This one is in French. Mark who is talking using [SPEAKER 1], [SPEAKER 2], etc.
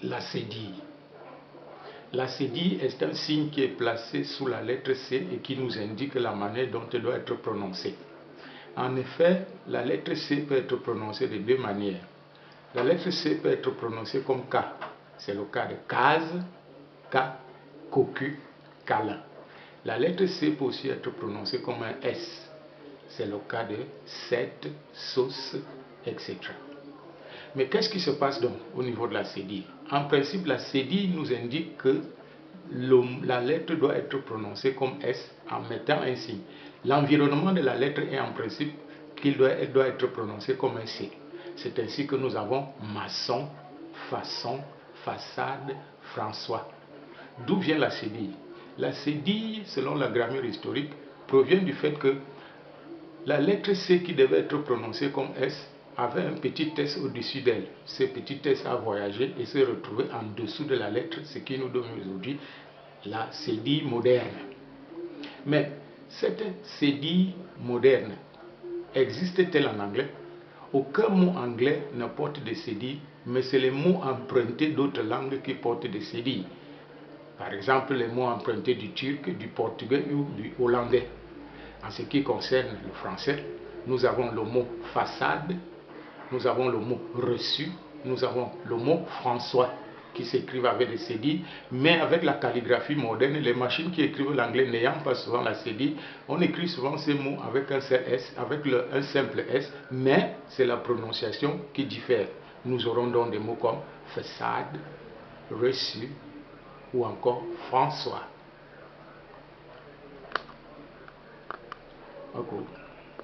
[SPEAKER 1] la cédille. La cédille est un signe qui est placé sous la lettre C et qui nous indique la manière dont elle doit être prononcée. En effet, la lettre C peut être prononcée de deux manières. La lettre C peut être prononcée comme K. C'est le cas de case, K, cocu, câlin. La lettre C peut aussi être prononcée comme un S. C'est le cas de cette, sauce, etc. Mais qu'est-ce qui se passe donc au niveau de la cédille? En principe, la cédille nous indique que la lettre doit être prononcée comme S en mettant un signe. L'environnement de la lettre est en principe qu'elle doit être prononcée comme un C. C'est ainsi que nous avons maçon, façon, façade, François. D'où vient la cédille? La cédille, selon la grammaire historique, provient du fait que la lettre C qui devait être prononcée comme S avait un petit S au-dessus d'elle. Ce petit S a voyagé et s'est retrouvé en dessous de la lettre, ce qui nous donne aujourd'hui la cédille moderne. Mais cette cédille moderne existe-t-elle en anglais? Aucun mot anglais ne porte de cédille, mais c'est les mots empruntés d'autres langues qui portent des cédilles. Par exemple, les mots empruntés du turc, du portugais ou du hollandais. En ce qui concerne le français, nous avons le mot façade, nous avons le mot reçu, nous avons le mot François qui s'écrivent avec des cédilles, mais avec la calligraphie moderne, les machines qui écrivent l'anglais n'ayant pas souvent la cédille, on écrit souvent ces mots avec un seul S, avec un simple S, mais c'est la prononciation qui diffère. Nous aurons donc des mots comme façade, reçu ou encore François. Okay.